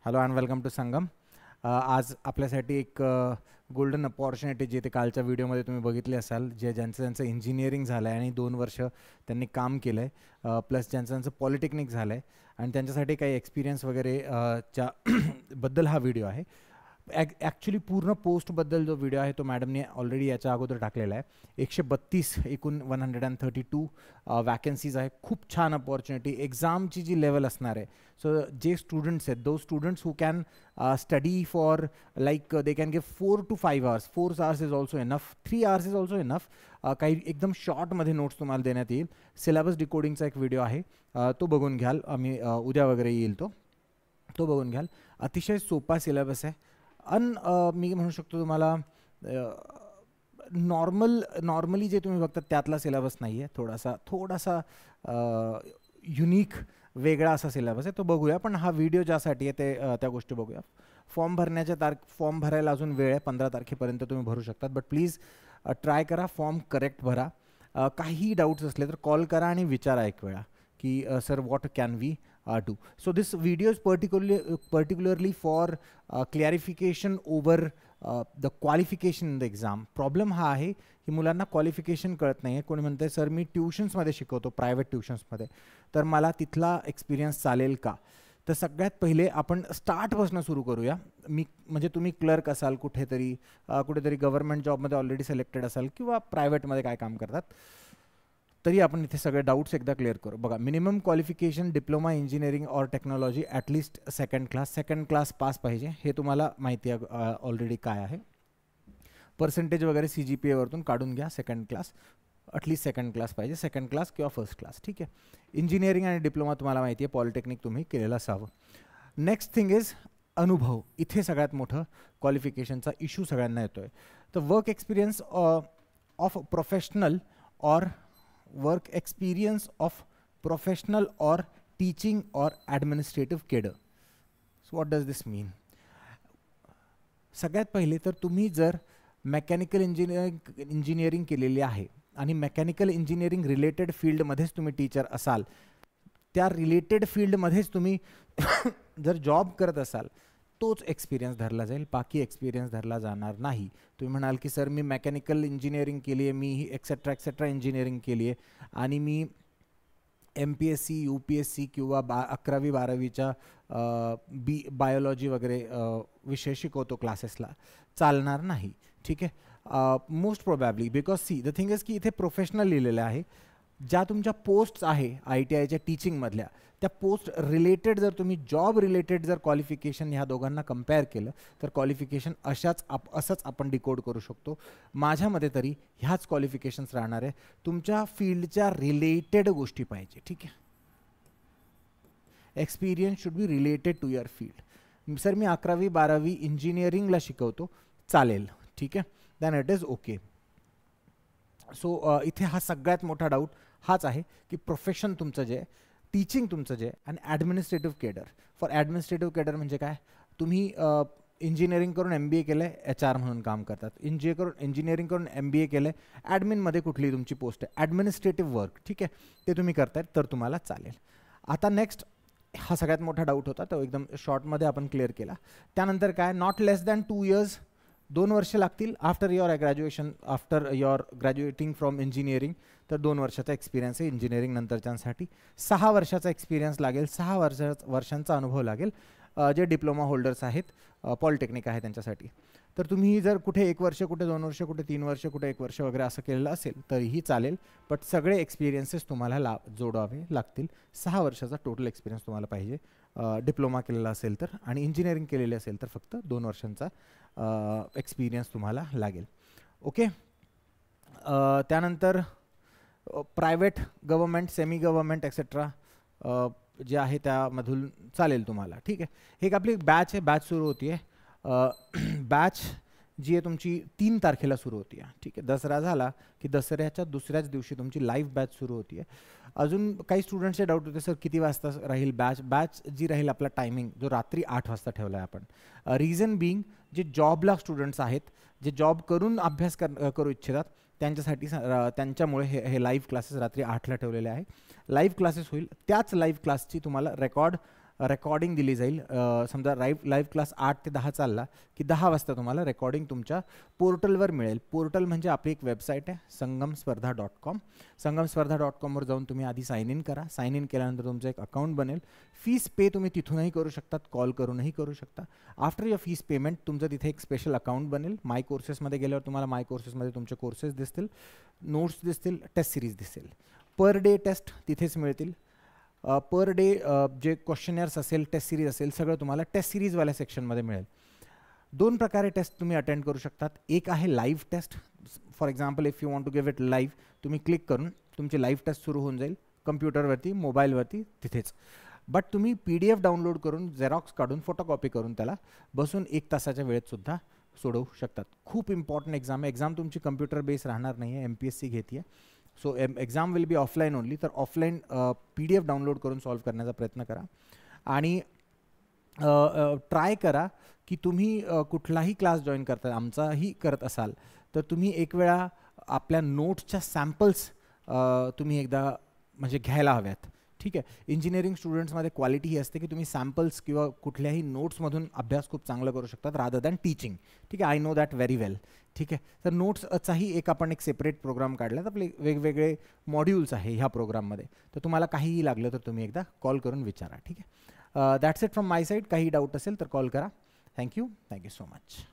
Hello and welcome to संगम. आज आपल्यासाठी एक गोल्डन अपॉर्च्युनिटी जी ते कालच्या व्हिडिओमध्ये तुम्ही बघितली असाल, ज्यांचं इंजिनिअरिंग झालं आहे आणि 2 वर्ष त्यांनी काम केलं आहे, प्लस ज्यांचं पॉलिटेक्निक झालं आहे आणि त्यांच्यासाठी काही एक्सपिरियन्स वगैरे च्या बद्दल हा व्हिडिओ आहे. ॲक्च्युली पूर्ण पोस्टबद्दल जो व्हिडिओ आहे तो मॅडमने ऑलरेडी याच्या अगोदर टाकलेला आहे. 132 एकूण 132 वॅकन्सीज आहे. खूप छान अपॉर्च्युनिटी. एक्झामची जी लेवल असणार आहे, सो जे स्टुडंट्स आहेत, those students who can study for like they can give 4 to 5 hours. 4 hours is also enough, 3 hours is also enough. काही एकदम शॉर्टमध्ये नोट्स तुम्हाला देण्यात येईल. सिलेबस डिकोडिंगचा एक व्हिडिओ आहे, तो बघून घ्याल. आम्ही उद्या वगैरे येईल तो बघून घ्याल. अतिशय सोपा सिलेबस आहे. मी म्हणू शकतो तुम्हाला नॉर्मली जे तुम्ही बघता त्यातला सिलेबस नाही आहे. थोडासा युनिक वेगळा असा सिलेबस आहे, तो बघूया. पण हा व्हिडिओ ज्यासाठी आहे ते त्या गोष्टी बघूया. फॉर्म भरायला अजून वेळ आहे. 15 तारखेपर्यंत तुम्ही भरू शकतात. बट प्लीज ट्राय करा, फॉर्म करेक्ट भरा. काही डाऊट्स असले तर कॉल करा आणि विचारा एक वेळा की sir what can we do. So this video is particularly for clarification over the qualification in the exam. Problem हा आहे की मुलांना क्वालिफिकेशन कळत नाही आहे. कोणी म्हणते सर मी ट्युशन्समध्ये शिकवतो, प्रायव्हेट ट्युशन्समध्ये, तर मला तिथला एक्सपिरियन्स चालेल का? तर सगळ्यात पहिले आपण स्टार्टपासून सुरू करूया. म्हणजे तुम्ही क्लर्क असाल कुठेतरी गव्हर्नमेंट जॉबमध्ये ऑलरेडी सिलेक्टेड असाल किंवा प्रायव्हेटमध्ये काय काम करतात, तरी आपण इथे सगळे डाऊट्स एकदा क्लिअर करू. बघा, minimum qualification diploma engineering or technology at least second class pass पाहिजे. हे तुम्हाला माहिती आहे ऑलरेडी काय आहे. पर्सेंटेज वगैरे CGPA वरतून काढून घ्या. ॲटलिस्ट सेकंड क्लास पाहिजे, सेकंड क्लास किंवा फर्स्ट क्लास. ठीक आहे. इंजिनिअरिंग आणि डिप्लोमा तुम्हाला माहिती आहे, पॉलिटेक्निक तुम्ही केलेलं असावं. नेक्स्ट थिंग इज अनुभव. इथे सगळ्यात मोठं क्वालिफिकेशनचा इश्यू सगळ्यांना येतो आहे. तर work experience of professional or teaching or administrative cadre. So what does this mean? सगळ्यात पहिले तर तुम्ही जर मेकॅनिकल इंजिनिअरिंग केलेली आहे आणि मेकॅनिकल इंजिनिअरिंग रिलेटेड फील्डमध्येच तुम्ही टीचर असाल, त्या रिलेटेड फील्डमध्येच तुम्ही जर जॉब करत असाल, तोच एक्सपिरियन्स धरला जाईल, बाकी एक्सपिरियन्स धरला जाणार नाही. तुम्ही म्हणाल की सर मी मेकॅनिकल इंजिनिअरिंग केली आहे, मी एक्सेट्रा इंजिनिअरिंग केली आहे आणि मी MPSC UPSC किंवा 11वी-12वीच्या बायोलॉजी वगैरे विषय शिकवतो क्लासेसला, चालणार नाही. ठीक आहे. Most probably because the thing is की इथे प्रोफेशनल लिहिलेलं आहे. ज्या तुमच्या पोस्ट्स आहे ITIच्या टीचिंगमधल्या, त्या पोस्ट रिलेटेड जर तुम्ही जॉब रिलेटेड जर क्वालिफिकेशन ह्या दोघांना कम्पेअर केलं तर क्वालिफिकेशन असंच आपण डिकोड करू शकतो. माझ्यामध्ये तरी ह्याच क्वालिफिकेशन्स राहणार आहे. तुमच्या फील्डच्या रिलेटेड गोष्टी पाहिजे. ठीक आहे. Experience should be related to your field. Sir मी 11वी-12वी इंजिनिअरिंगला शिकवतो, चालेल. ठीक आहे. Then it is okay. So इथे हा सगळ्यात मोठा डाऊट हाच आहे की प्रोफेशन तुमचं जे आहे, टीचिंग तुमचं जे आहे, आणि administrative cadre. For administrative cadre म्हणजे काय? तुम्ही इंजिनिअरिंग करून MBA केलं आहे, HR म्हणून काम करतात. इंजिनिअरिंग करून MBA केलं आहे, ॲडमिनमध्ये कुठली तुमची पोस्ट आहे, ॲडमिनिस्ट्रेटिव्ह वर्क. ठीक आहे, ते तुम्ही करतायत तर तुम्हाला चालेल. आता नेक्स्ट, हा सगळ्यात मोठा डाऊट होता, तो एकदम शॉर्टमध्ये आपण क्लिअर केला. त्यानंतर काय? नॉट लेस दॅन 2 years, 2 वर्ष लागतील. आफ्टर युअर ग्रॅज्युएटिंग फ्रॉम इंजिनिअरिंग, तर 2 वर्षाचा एक्सपिरियन्स आहे इंजिनिअरिंग नंतरच्यांसाठी. 6 वर्षाचा एक्सपिरियन्स लागेल, 6 वर्षांचा अनुभव लागेल जे डिप्लोमा होल्डर्स आहेत, पॉलिटेक्निक आहे त्यांच्यासाठी. तर तुम्ही जर कुठे 1 वर्ष, कुठे 2 वर्ष, कुठे 3 वर्ष, कुठे 1 वर्ष वगैरे असं केलेलं असेल तरीही चालेल. बट सगळे एक्सपिरियन्सेस तुम्हाला जोडावे लागतील. 6 वर्षाचा टोटल एक्सपिरियन्स तुम्हाला पाहिजे डिप्लोमा केलेला असेल तर, आणि इंजिनिअरिंग केलेली असेल तर फक्त 2 वर्षांचा एक्सपिरियन्स तुम्हाला लागेल. ओके. त्यानंतर private, government, semi government etcetera जे आहे त्यामधून चालेल तुम्हाला. ठीक आहे. हे एक आपली बॅच आहे, बॅच सुरू होती आहे. बॅच जी आहे तुमची 3 तारखेला सुरू होती आहे. ठीक आहे. दसरा झाला की दसऱ्याच्या दुसऱ्याच दिवशी तुमची लाईव्ह बॅच सुरू होती आहे. अजून काही स्टुडंट्सचे डाऊट होते सर किती वाजता राहील बॅच जी राहील आपला टायमिंग जो रात्री 8 वाजता ठेवला आहे आपण. रिझन बिंग, जे जॉबला स्टुडंट्स आहेत, जे जॉब करून अभ्यास करू इच्छितात, त्यांच्यासाठी त्यांच्यामुळे हे लाईव्ह क्लासेस रात्री 8ला ठेवलेले आहे. लाईव्ह क्लासेस होईल. त्याच लाईव्ह क्लासची तुम्हाला रेकॉर्ड रेकॉर्डिंग दिली जाईल. समजा लाईव्ह क्लास 8 ते 10 चालला की 10 वाजता तुम्हाला रेकॉर्डिंग तुमच्या पोर्टलवर मिळेल. पोर्टल म्हणजे आपली एक वेबसाईट आहे संगमस्पर्धा.com. संगमस्पर्धा.com वर जाऊन तुम्ही आधी साइन इन करा. साइन इन केल्यानंतर तुमचं एक अकाउंट बनेल. फीस पे तुम्ही तिथूनही करू शकतात, कॉल करूनही करू शकता. आफ्टर युअर फीस पेमेंट तुमचं तिथे एक स्पेशल अकाउंट बनेल. माय कोर्सेसमध्ये गेल्यावर तुम्हाला माय कोर्सेसमध्ये तुमचे कोर्सेस दिसतील, नोट्स दिसतील, टेस्ट सिरीज दिसेल. पर डे टेस्ट तिथेच मिळतील. पर डे जे क्वेश्चनर्स असेल, टेस्ट सिरीज असेल, सगळं तुम्हाला टेस्ट सिरीजवाल्या सेक्शनमध्ये मिळेल. 2 प्रकारे टेस्ट तुम्ही अटेंड करू शकतात. एक आहे live test. For example if you want to give it live, तुम्ही क्लिक करून तुमची लाईव्ह टेस्ट सुरू होऊन जाईल कम्प्युटरवरती, मोबाईलवरती, तिथेच. बट तुम्ही PDF डाउनलोड करून, झेरॉक्स काढून, फोटोकॉपी करून त्याला बसून 1 तासाच्या वेळेतसुद्धा सोडवू शकतात. खूप इम्पॉर्टंट एक्झाम आहे. एक्झाम तुमची कम्प्युटर बेस राहणार नाही आहे, MPSC घेते. So exam will be offline only. तर ऑफलाईन PDF डाउनलोड करून सॉल्व करण्याचा प्रयत्न करा. आणि ट्राय करा की तुम्ही कुठलाही क्लास जॉईन करता, आमचाही करत असाल तर तुम्ही एक वेळा आपल्या नोट्सच्या सॅम्पल्स तुम्ही एकदा म्हणजे घ्यायला हव्यात. ठीक आहे. इंजिनिअरिंग स्टुडंट्समध्ये क्वालिटी ही असते की तुम्ही सॅम्पल्स किंवा कुठल्याही नोट्समधून अभ्यास खूप चांगला करू शकतात रादर दॅन टीचिंग. ठीक आहे. आय नो दॅट व्हेरी वेल. ठीक आहे. तर नोट्सचाही आपण एक सेपरेट प्रोग्राम काढला. तर आपले वेगवेगळे मॉड्यूल्स आहे ह्या प्रोग्राममध्ये. तर तुम्हाला काहीही लागलं तर तुम्ही एकदा कॉल करून विचारा. ठीक आहे. That's it from my side. काही डाऊट असेल तर कॉल करा. Thank you so much.